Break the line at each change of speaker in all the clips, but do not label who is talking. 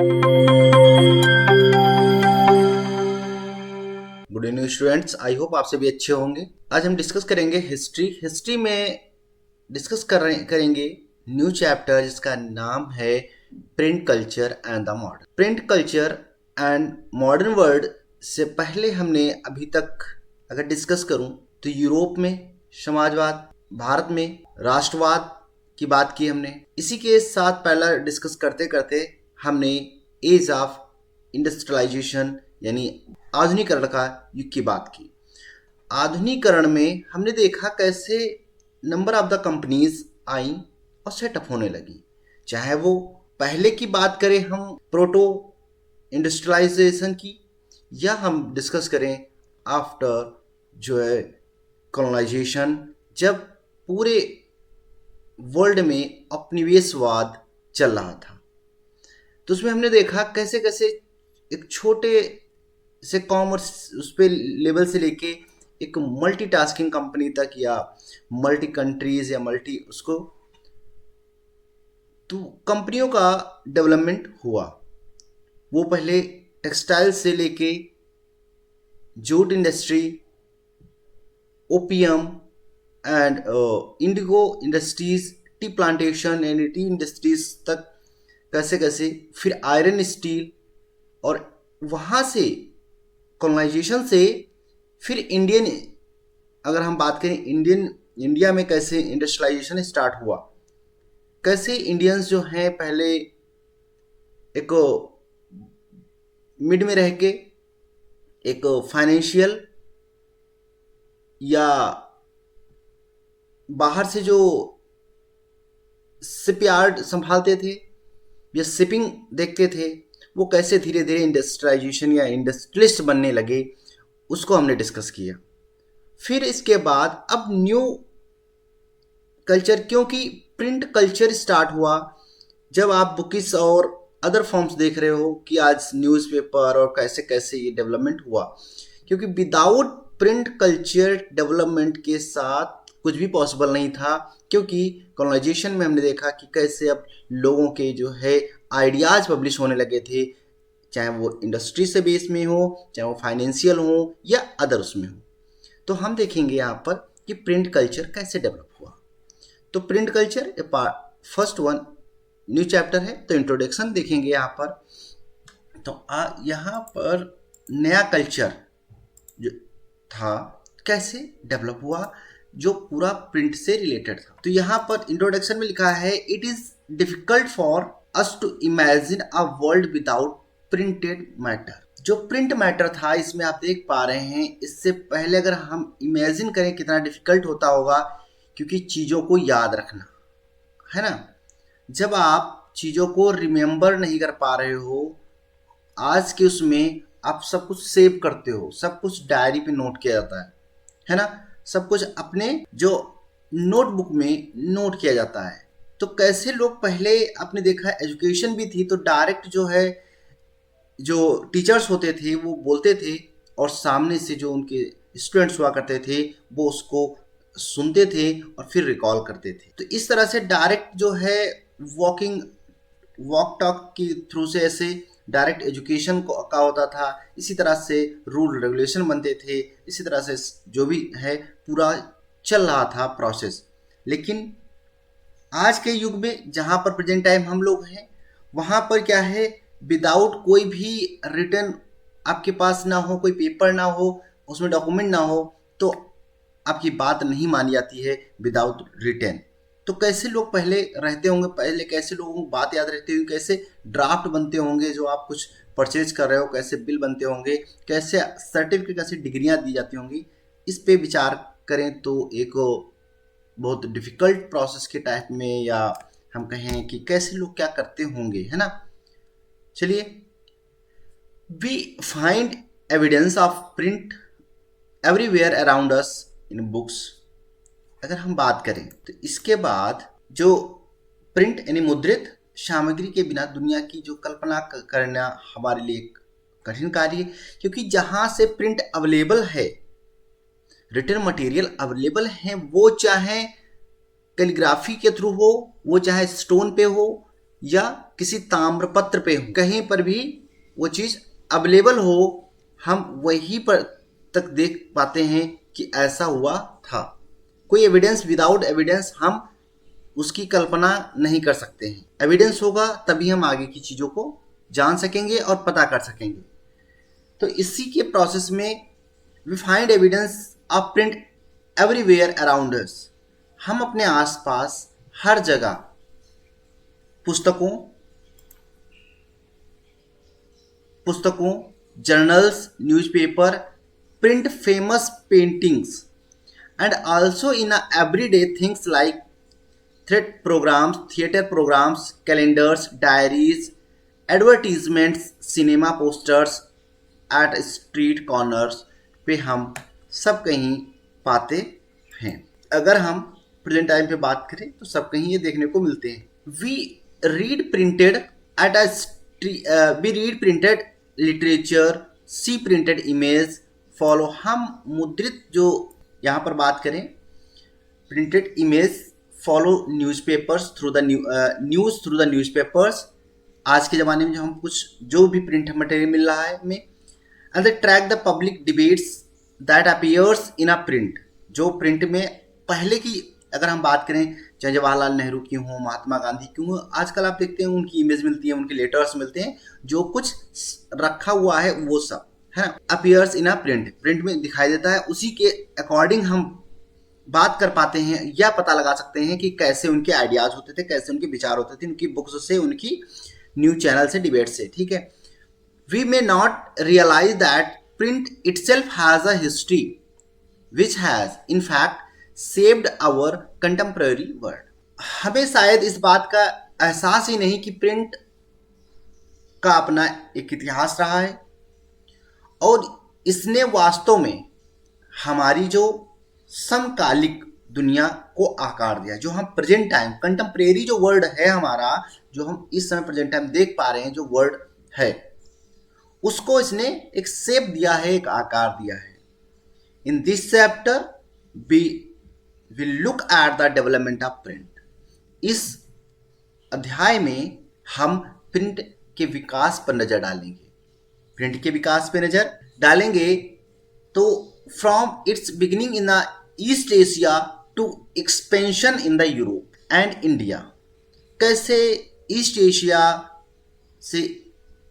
Good evening students, I hope आप सभी अच्छे होंगे। आज हम डिस्कस करेंगे हिस्ट्री में डिस्कस करेंगे न्यू चैप्टर जिसका नाम है print culture and the modern. Print culture and modern world से पहले हमने अभी तक अगर डिस्कस करूं तो यूरोप में समाजवाद, भारत में राष्ट्रवाद की बात की हमने। इसी के साथ पहला डिस्कस करते करते हमने एज ऑफ इंडस्ट्रियलाइजेशन यानी आधुनिकरण का युग की बात की। आधुनिकरण में हमने देखा कैसे नंबर ऑफ द कंपनीज आई और सेटअप होने लगी। चाहे वो पहले की बात करें हम प्रोटो इंडस्ट्रियलाइजेशन की, या हम डिस्कस करें आफ्टर जो है कॉलोनाइजेशन, जब पूरे वर्ल्ड में उपनिवेशवाद चल रहा था। तो उसमें हमने देखा कैसे कैसे एक छोटे से कॉमर्स उस पे लेवल से लेके एक मल्टीटास्किंग कंपनी तक, या मल्टी कंट्रीज या मल्टी उसको, तो कंपनियों का डेवलपमेंट हुआ। वो पहले टेक्सटाइल से लेके jute industry, opium and Indigo industries, tea plantation and T industries तक कैसे कैसे, फिर आयरन स्टील, और वहाँ से कॉलोनाइजेशन से फिर इंडियन, अगर हम बात करें इंडिया में कैसे इंडस्ट्रियलाइजेशन स्टार्ट हुआ, कैसे इंडियंस जो हैं पहले एक मिड में रह के एक फाइनेंशियल या बाहर से जो शिपयार्ड संभालते थे या शिपिंग देखते थे, वो कैसे धीरे धीरे इंडस्ट्रियलाइजेशन या इंडस्ट्रियलिस्ट बनने लगे, उसको हमने डिस्कस किया। फिर इसके बाद अब न्यू कल्चर, क्योंकि प्रिंट कल्चर स्टार्ट हुआ जब आप बुकिस और अदर फॉर्म्स देख रहे हो कि आज न्यूज़पेपर और कैसे कैसे ये डेवलपमेंट हुआ, क्योंकि विदाउट प्रिंट कल्चर डेवलपमेंट के साथ कुछ भी पॉसिबल नहीं था। क्योंकि कॉलोनाइजेशन में हमने देखा कि कैसे अब लोगों के जो है आइडियाज़ पब्लिश होने लगे थे, चाहे वो इंडस्ट्री से बेस में हो, चाहे वो फाइनेंशियल हो या अदर उसमें हो। तो हम देखेंगे यहाँ पर कि प्रिंट कल्चर कैसे डेवलप हुआ। तो print culture first one new chapter है, तो इंट्रोडक्शन देखेंगे यहाँ पर। तो यहाँ पर नया कल्चर जो था कैसे डेवलप हुआ, जो पूरा प्रिंट से रिलेटेड था। तो यहाँ पर इंट्रोडक्शन में लिखा है, it is difficult for us to imagine a world without printed matter. जो प्रिंट मैटर था, इसमें आप देख पा रहे हैं, इससे पहले अगर हम इमेजिन करें कितना डिफिकल्ट होता होगा, क्योंकि चीज़ों को याद रखना है ना। जब आप चीज़ों को रिमेंबर नहीं कर पा रहे हो, आज के उसमें आप सब कुछ सेव करते हो, सब कुछ डायरी पे नोट किया जाता है ना, सब कुछ अपने जो नोटबुक में नोट किया जाता है। तो कैसे लोग पहले आपने देखा, एजुकेशन भी थी तो डायरेक्ट जो है जो टीचर्स होते थे वो बोलते थे, और सामने से जो उनके स्टूडेंट्स हुआ करते थे वो उसको सुनते थे और फिर रिकॉल करते थे। तो इस तरह से डायरेक्ट जो है वॉक टॉक के थ्रू से ऐसे डायरेक्ट एजुकेशन का होता था। इसी तरह से रूल रेगुलेशन बनते थे, इसी तरह से जो भी है पूरा चल रहा था प्रोसेस। लेकिन आज के युग में जहाँ पर प्रेजेंट टाइम हम लोग हैं, वहाँ पर क्या है, विदाउट कोई भी रिटर्न आपके पास ना हो, कोई पेपर ना हो, उसमें डॉक्यूमेंट ना हो, तो आपकी बात नहीं मानी जाती है विदाउट रिटर्न। तो कैसे लोग पहले रहते होंगे, पहले कैसे लोगों को बात याद रहती होगी, कैसे ड्राफ्ट बनते होंगे जो आप कुछ परचेज कर रहे हो, कैसे बिल बनते होंगे, कैसे सर्टिफिकेट, कैसे डिग्रियां दी जाती होंगी। इस पे विचार करें तो एक बहुत डिफिकल्ट प्रोसेस के टाइप में, या हम कहें कि कैसे लोग क्या करते होंगे, है ना। चलिए, we find evidence of print everywhere around us in books. अगर हम बात करें तो इसके बाद जो प्रिंट यानी मुद्रित सामग्री के बिना दुनिया की जो कल्पना करना हमारे लिए एक कठिन कार्य है, क्योंकि जहाँ से प्रिंट अवेलेबल है, रिटर्न मटेरियल अवेलेबल है, वो चाहे कैलीग्राफी के थ्रू हो, वो चाहे स्टोन पे हो या किसी ताम्रपत्र पे हो, कहीं पर भी वो चीज़ अवेलेबल हो, हम वहीं पर तक देख पाते हैं कि ऐसा हुआ था। कोई एविडेंस, विदाउट एविडेंस हम उसकी कल्पना नहीं कर सकते हैं। एविडेंस होगा तभी हम आगे की चीज़ों को जान सकेंगे और पता कर सकेंगे। तो इसी के प्रोसेस में we find evidence of print everywhere around us. हम अपने आसपास हर जगह पुस्तकों, journals, newspaper, print famous paintings and also in everyday things like theater programs, calendars, diaries, advertisements, cinema posters at street corners पे हम सब कहीं पाते हैं। अगर हम प्रेजेंट टाइम पे बात करें तो सब कहीं ये देखने को मिलते हैं। We read printed literature, see printed image, follow. हम मुद्रित जो यहाँ पर बात करें printed image, follow newspapers through the news through the newspapers. आज के ज़माने में जो हम जो भी प्रिंट मटेरियल मिल रहा है हमें, and they track the public debates that appears in a print. जो प्रिंट में पहले की अगर हम बात करें, चाहे जवाहरलाल नेहरू की हों, महात्मा गांधी की हों, आजकल आप देखते हैं उनकी इमेज मिलती है, उनके लेटर्स मिलते हैं, जो कुछ रखा हुआ है वो सब है ना, अपीयर्स इन अ प्रिंट में दिखाई देता है। उसी के अकॉर्डिंग हम बात कर पाते हैं या पता लगा सकते हैं कि कैसे उनके आइडियाज होते थे, कैसे उनके विचार होते थे, उनकी बुक्स से, उनकी न्यूज चैनल से, डिबेट से। ठीक है, we may not realise that print itself has a history which has in fact saved our contemporary world. हमें शायद इस बात का एहसास ही नहीं कि प्रिंट का अपना एक इतिहास रहा है और इसने वास्तव में हमारी जो समकालिक दुनिया को आकार दिया। जो हम प्रेजेंट टाइम, कंटेम्परेरी जो वर्ल्ड है हमारा, जो हम इस समय प्रेजेंट टाइम देख पा रहे हैं, जो वर्ल्ड है, उसको इसने एक शेप दिया है, एक आकार दिया है। In this chapter we will look at the development of print. इस अध्याय में हम प्रिंट के विकास पर नजर डालेंगे। प्रिंट के विकास पे नजर डालेंगे तो from its beginning in the East Asia to expansion in the Europe and India. कैसे ईस्ट एशिया से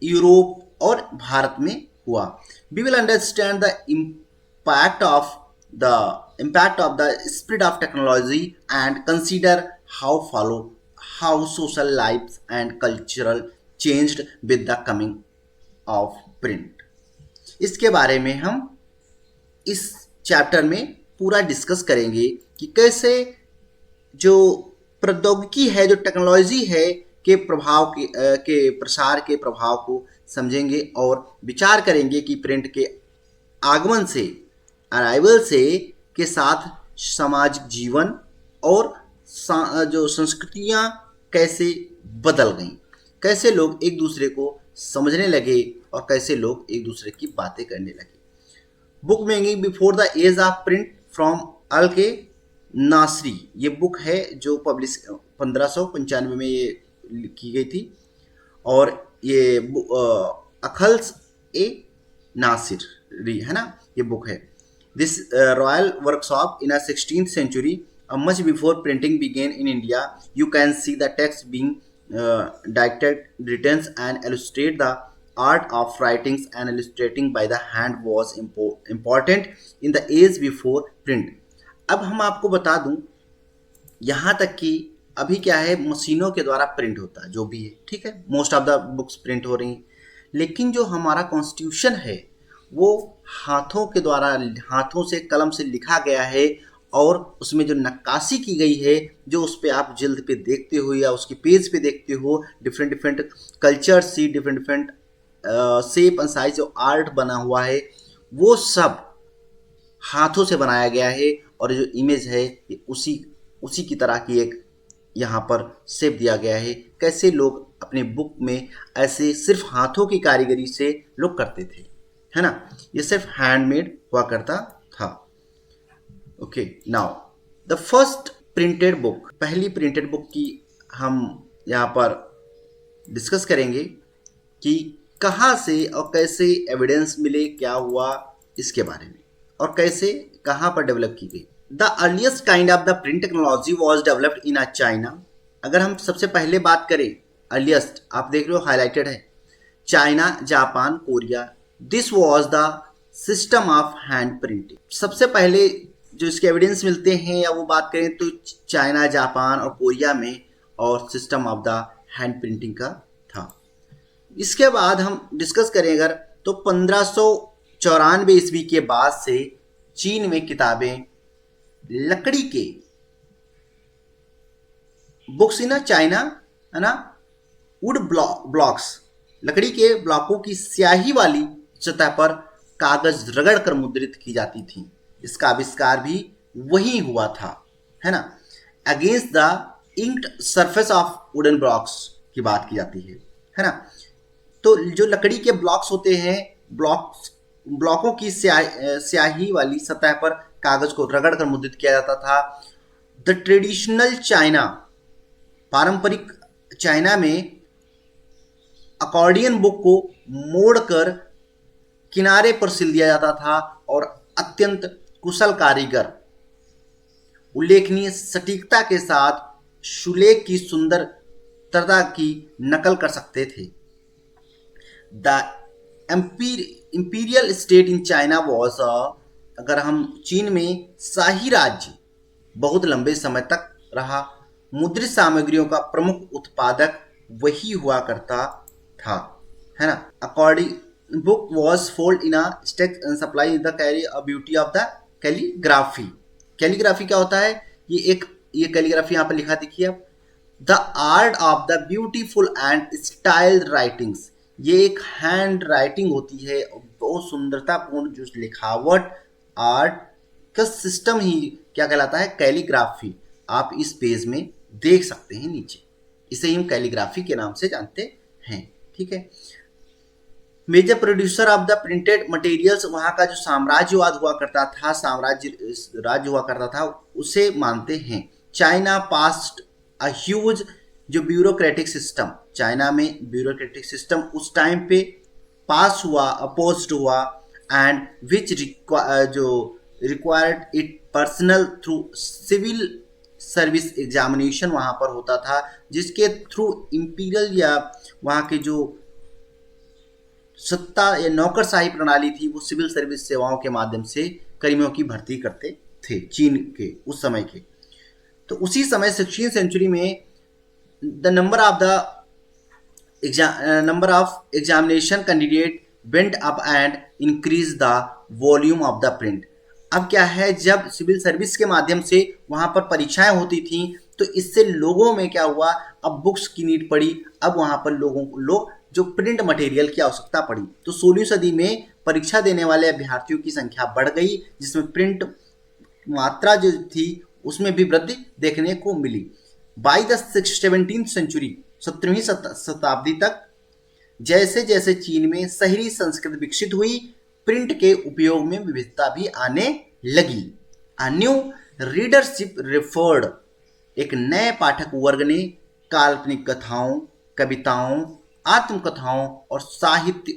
यूरोप और भारत में हुआ। We will understand the impact of the spread of technology and consider how social life and cultural changed with the coming of print. इसके बारे में हम इस चैप्टर में पूरा डिस्कस करेंगे कि कैसे जो प्रौद्योगिकी है, जो टेक्नोलॉजी है के प्रभाव के प्रसार के प्रभाव को समझेंगे और विचार करेंगे कि प्रिंट के आगमन से, अराइवल से के साथ सामाजिक जीवन और जो संस्कृतियां कैसे बदल गईं, कैसे लोग एक दूसरे को समझने लगे और कैसे लोग एक दूसरे की बातें करने लगे। Book making before the age of print from अल के नासरी, ये बुक है जो पब्लिश 1595 में ये की गई थी और ये अखल्स ए नासिरी है ना, ये बुक है। This royal workshop in 16th century, much before printing began in India. You can see the text being dictated, written and illustrated. The art of writings and illustrating by the hand was important in the age before print. अब हम आपको बता दूं, यहाँ तक कि अभी क्या है, मशीनों के द्वारा प्रिंट होता है जो भी है, ठीक है, most of the books print हो रही हैं, लेकिन जो हमारा कॉन्स्टिट्यूशन है वो हाथों के द्वारा, हाथों से कलम से लिखा गया है और उसमें जो नक्काशी की गई है, जो उस पर आप जिल्द पे देखते हो या उसके पेज पे देखते हो, डिफरेंट डिफरेंट कल्चर सी, different different shape and size जो आर्ट बना हुआ है, वो सब हाथों से बनाया गया है और जो इमेज है ये उसी की तरह की एक यहाँ पर शेप दिया गया है। कैसे लोग अपने बुक में ऐसे सिर्फ हाथों की कारीगरी से लोग करते थे, है ना, ये सिर्फ हैंडमेड हुआ करता था। Okay, now the first printed book, पहली प्रिंटेड बुक की हम यहाँ पर डिस्कस करेंगे कि कहाँ से और कैसे एविडेंस मिले, क्या हुआ इसके बारे में, और कैसे कहाँ पर डेवलप की गई। The earliest kind of the print technology was developed in China. अगर हम सबसे पहले बात करें अर्लीस्ट, आप देख रहे हो हाईलाइटेड है, China, Japan, Korea. This was the system of hand printing. सबसे पहले जो इसके एविडेंस मिलते हैं या वो बात करें तो चाइना, जापान और कोरिया में, और system of the hand printing का था। इसके बाद हम डिस्कस करें अगर, तो 1594 ईस्वी के बाद से चीन में किताबें लकड़ी के बुक्स इन चाइना, है ना, वुड ब्लॉक्स, लकड़ी के ब्लॉकों की स्याही वाली सतह पर कागज रगड़कर मुद्रित की जाती थी। इसका आविष्कार भी वही हुआ था, है ना। Against the inked surface of wooden blocks की बात की जाती है ना। तो जो लकड़ी के ब्लॉक्स होते हैं, ब्लॉकों की स्याही वाली सतह पर कागज को रगड़कर मुद्रित किया जाता था। द ट्रेडिशनल चाइना, पारंपरिक चाइना में अकॉर्डियन बुक को मोड़कर किनारे पर सिल दिया जाता था और अत्यंत कुशल कारीगर उल्लेखनीय सटीकता के साथ शुलेख की सुंदरता की नकल कर सकते थे। The imperial state in China was, अगर हम चीन में शाही राज्य बहुत लंबे समय तक रहा। मुद्रित सामग्रियों का प्रमुख उत्पादक वही हुआ करता था, है ना। According book was fold in a stake and supply the carry a beauty of the calligraphy. Calligraphy क्या होता है? ये कैलीग्राफी यहाँ पर लिखा देखिए आप, the art of the beautiful and styled writings. ये एक हैंड राइटिंग होती है, बहुत सुंदरतापूर्ण जो लिखावट आर्ट का सिस्टम ही क्या कहलाता है? कैलीग्राफी। आप इस पेज में देख सकते हैं नीचे, इसे हम कैलीग्राफी के नाम से जानते हैं, ठीक है। Major producer of the printed materials, वहाँ का जो साम्राज्यवाद हुआ करता था, राज्य हुआ करता था, उसे मानते हैं। चाइना पास्ट अ ह्यूज जो ब्यूरोक्रेटिक सिस्टम, चाइना में ब्यूरोक्रेटिक सिस्टम उस टाइम पे पास हुआ, अपोज्ड हुआ, एंड विच जो required it personnel through civil service examination वहाँ पर होता था, जिसके थ्रू इंपीरियल या वहाँ के जो सत्ता या नौकरशाही प्रणाली थी वो सिविल सर्विस सेवाओं के माध्यम से कर्मियों की भर्ती करते थे चीन के उस समय के। तो उसी समय 16वीं सेंचुरी में the number of examination candidate went up and increase the volume of the print. अब क्या है, जब सिविल सर्विस के माध्यम से वहाँ पर परीक्षाएं होती थी तो इससे लोगों में क्या हुआ, अब बुक्स की नीड पड़ी, अब वहाँ पर लोग जो प्रिंट मटेरियल की आवश्यकता पड़ी। तो 16वीं सदी में परीक्षा देने वाले अभ्यर्थियों की संख्या बढ़ गई, जिसमें प्रिंट मात्रा जो थी उसमें भी वृद्धि देखने को मिली। बाई द 17वीं सेंचुरी, 17वीं शताब्दी तक जैसे जैसे चीन में शहरी संस्कृति विकसित हुई, प्रिंट के उपयोग में विविधता भी आने लगी। अ न्यू रीडरशिप रिफर्ड, एक नए पाठक वर्ग ने काल्पनिक कथाओं, कविताओं, आत्मकथाओं और साहित्य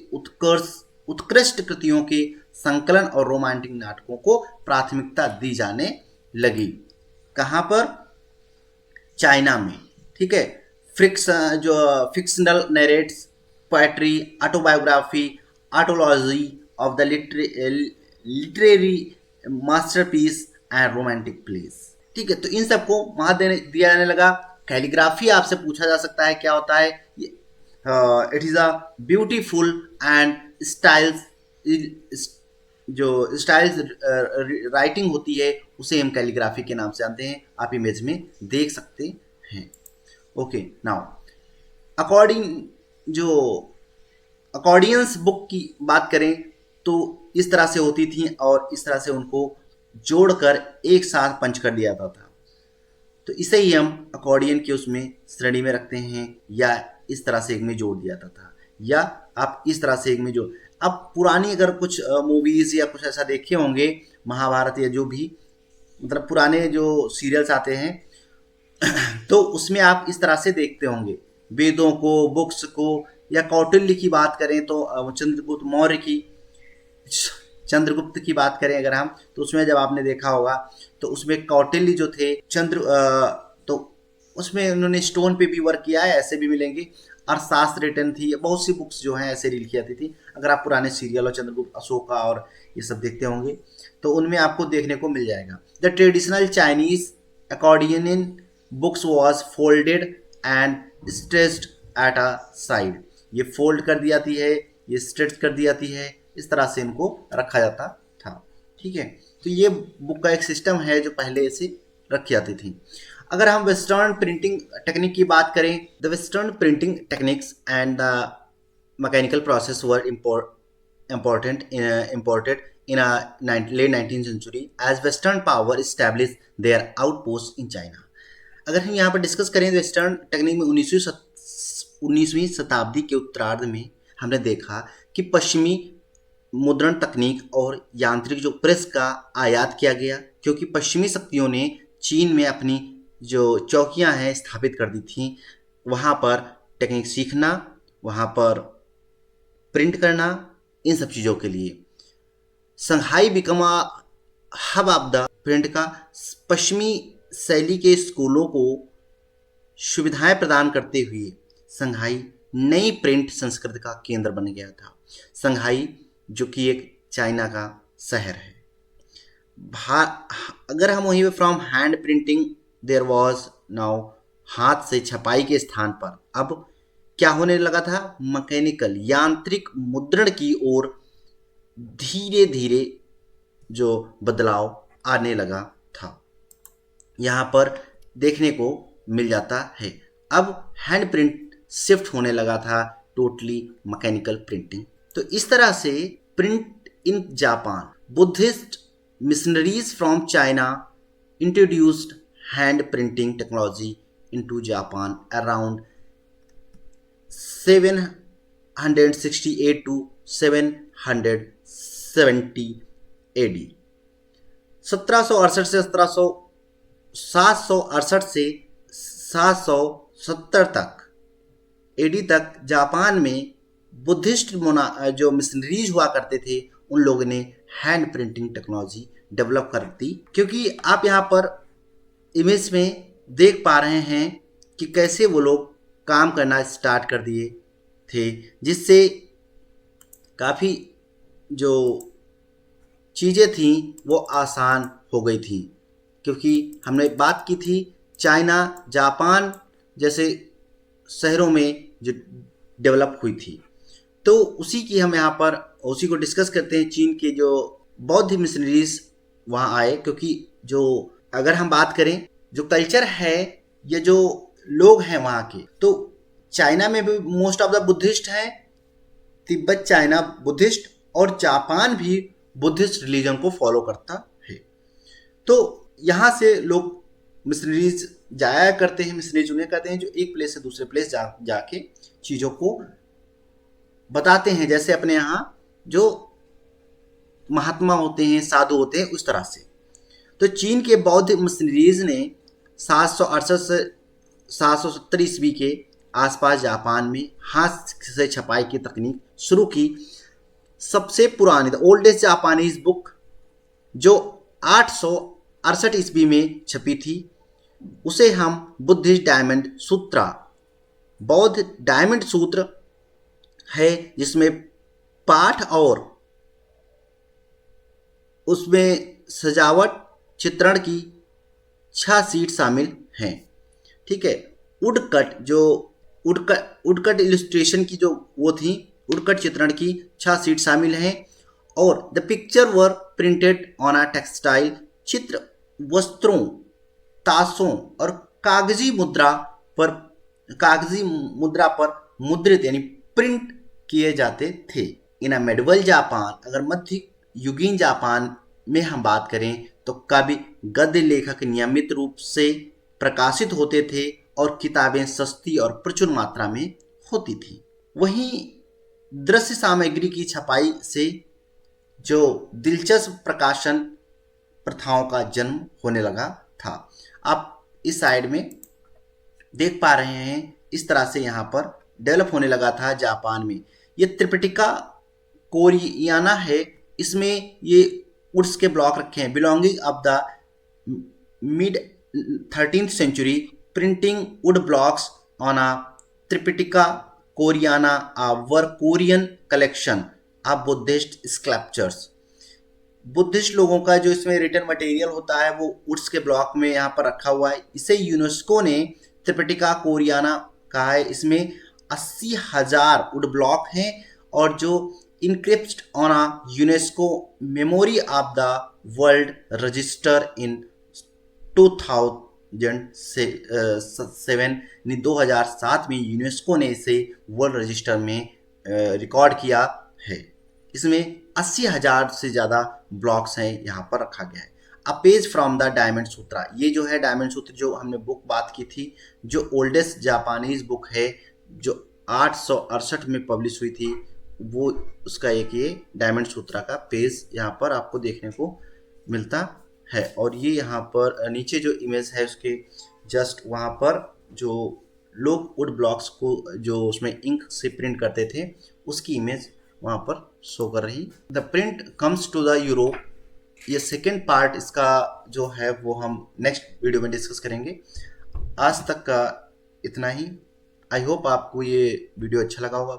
उत्कृष्ट कृतियों के संकलन और रोमांटिक नाटकों को प्राथमिकता दी जाने लगी। कहाँ पर? चाइना में, ठीक है। Fictional नैरेट्स, poetry, autobiography, ऑटोलॉजी of the literary masterpiece and romantic place, ठीक है। तो इन सबको वहां दिया जाने लगा। कैलीग्राफी आपसे पूछा जा सकता है क्या होता है? It is a beautiful and styles writing होती है, उसे हम कैलीग्राफी के नाम से जानते हैं। आप इमेज में देख सकते हैं। ओके, नाउ अकॉर्डियंस बुक की बात करें तो इस तरह से होती थी और इस तरह से उनको जोड़कर एक साथ पंच कर दिया जाता था। तो इसे ही हम अकॉर्डियन के उसमें श्रेणी में रखते हैं, या इस तरह से एक में जोड़ दिया जाता था, या आप इस तरह से एक में जोड़। अब पुरानी अगर कुछ मूवीज या कुछ ऐसा देखे होंगे, महाभारत या जो भी मतलब पुराने जो सीरियल्स आते हैं तो उसमें आप इस तरह से देखते होंगे वेदों को, बुक्स को, या कौटिल्य की बात करें तो चंद्रगुप्त मौर्य की, चंद्रगुप्त की बात करें अगर हम, तो उसमें जब आपने देखा होगा तो उसमें कौटिल्य जो थे तो उसमें उन्होंने स्टोन पे भी वर्क किया है, ऐसे भी मिलेंगे। अर्थशास्त्र रिटर्न थी, बहुत सी बुक्स जो हैं ऐसे रील की जाती थी। अगर आप पुराने सीरियल और चंद्रगुप्त अशोका और ये सब देखते होंगे तो उनमें आपको देखने को मिल जाएगा। The traditional Chinese accordion in books was folded and stretched at a side. ये फोल्ड कर दी जाती है, ये स्ट्रेच कर दी जाती है, इस तरह से इनको रखा जाता था। ठीक है, तो ये बुक का एक सिस्टम है जो पहले से रखी जाती थी। अगर हम वेस्टर्न प्रिंटिंग टेक्निक की बात करें, the western printing techniques and the mechanical process were imported in a late 19th century as Western power established their outposts in China। अगर हम यहाँ पर डिस्कस करें तो वेस्टर्न टेक्निक में 19वीं शताब्दी के उत्तरार्ध में हमने देखा कि पश्चिमी मुद्रण तकनीक और यांत्रिक जो प्रेस का आयात किया गया, क्योंकि पश्चिमी शक्तियों ने चीन में अपनी जो चौकियां हैं स्थापित कर दी थी। वहाँ पर टेक्निक सीखना, वहाँ पर प्रिंट करना, इन सब चीज़ों के लिए Shanghai become hub of the print का पश्चिमी शैली के स्कूलों को सुविधाएं प्रदान करते हुए संघाई नई प्रिंट संस्कृति का केंद्र बन गया था। संघाई जो कि एक चाइना का शहर है। अगर हम वहीं from hand printing there was now, हाथ से छपाई के स्थान पर अब क्या होने लगा था, मैकेनिकल यांत्रिक मुद्रण की ओर धीरे धीरे जो बदलाव आने लगा था, यहाँ पर देखने को मिल जाता है। अब हैंड प्रिंट शिफ्ट होने लगा था टोटली मैकेनिकल प्रिंटिंग। तो इस तरह से print in Japan, Buddhist missionaries from China introduced hand printing technology into Japan around 768 to 770 AD। 1768 से 768 से 770 तक एडी तक जापान में बुद्धिस्ट जो मिशनरीज हुआ करते थे, उन लोगों ने हैंड प्रिंटिंग टेक्नोलॉजी डेवलप कर दी। क्योंकि आप यहाँ पर इमेज में देख पा रहे हैं कि कैसे वो लोग काम करना स्टार्ट कर दिए थे, जिससे काफ़ी जो चीज़ें थी वो आसान हो गई थी। क्योंकि हमने बात की थी चाइना, जापान जैसे शहरों में जो डेवलप हुई थी, तो उसी की हम यहाँ पर उसी को डिस्कस करते हैं। चीन के जो बौद्ध मिशनरीज वहाँ आए, क्योंकि जो अगर हम बात करें जो कल्चर है या जो लोग हैं वहाँ के, तो चाइना में भी मोस्ट ऑफ द बुद्धिस्ट हैं, तिब्बत चाइना बुद्धिस्ट, और जापान भी बुद्धिस्ट रिलीजन को फॉलो करता है। तो यहाँ से लोग मिशनरीज जाया करते हैं, मिशनरीज उन्हें कहते हैं जो एक प्लेस से दूसरे प्लेस जाके चीज़ों को बताते हैं, जैसे अपने यहाँ जो महात्मा होते हैं, साधु होते हैं, उस तरह से। तो चीन के बौद्ध मिशनरीज ने 768 से 770 ईस्वी के आसपास जापान में हाथ से छपाई की तकनीक शुरू की। सबसे पुरानी द ओल्डेस्ट जापानीज बुक जो 868 ईस्वी में छपी थी, उसे हम बुद्धिस्ट डायमंड सूत्रा, बौद्ध डायमंड सूत्र है, जिसमें पाठ और उसमें सजावट चित्रण की 6 सीट शामिल हैं। ठीक है, वुडकट जो वुडकट इलस्ट्रेशन की जो वो थी, वुडकट चित्रण की 6 सीट शामिल हैं। और the picture were printed on a textile, चित्र वस्त्रों, ताशों और कागजी मुद्रा पर मुद्रित यानी प्रिंट किए जाते थे। इन अ मेडिवल जापान, अगर मध्य युगीन जापान में हम बात करें तो काव्य गद्य लेखक नियमित रूप से प्रकाशित होते थे और किताबें सस्ती और प्रचुर मात्रा में होती थी। वहीं दृश्य सामग्री की छपाई से जो दिलचस्प प्रकाशन प्रथाओं का जन्म होने लगा था। आप इस साइड में देख पा रहे हैं, इस तरह से यहाँ पर डेवलप होने लगा था जापान में। ये त्रिपिटिका कोरियाना है, इसमें ये वुड्स के ब्लॉक रखे हैं belonging of the mid 13th century, printing wood blocks on a Tripitaka Koreana were Korean collection of Buddhist sculptures। Buddhist लोगों का जो इसमें रिटर्न मटेरियल होता है वो वुड्स के ब्लॉक में यहाँ पर रखा हुआ है। इसे यूनेस्को ने त्रिपिटिका कोरियाना कहा है। इसमें 80,000 वुड ब्लॉक हैं और जो inscribed on a UNESCO memory of the world register in 2007 यानी 2007 में यूनेस्को ने इसे वर्ल्ड रजिस्टर में रिकॉर्ड किया है। इसमें 80,000 से ज़्यादा ब्लॉक्स हैं यहाँ पर रखा गया है। A page from the diamond Sutra, ये जो है डायमंड सूत्र जो हमने बुक बात की थी, जो ओल्डेस्ट जापानीज बुक है जो 868 में पब्लिश हुई थी, वो उसका एक ये डायमंड सूत्रा का पेज यहाँ पर आपको देखने को मिलता है। और ये यहाँ पर नीचे जो इमेज है उसके जस्ट वहाँ पर जो लोग वुड ब्लॉक्स को जो उसमें इंक से प्रिंट करते थे उसकी इमेज वहाँ पर शो कर रही। The print comes to the Europe, ये सेकेंड पार्ट इसका जो है वो हम नेक्स्ट वीडियो में डिस्कस करेंगे। आज तक का इतना ही। आई होप आपको ये वीडियो अच्छा लगा होगा।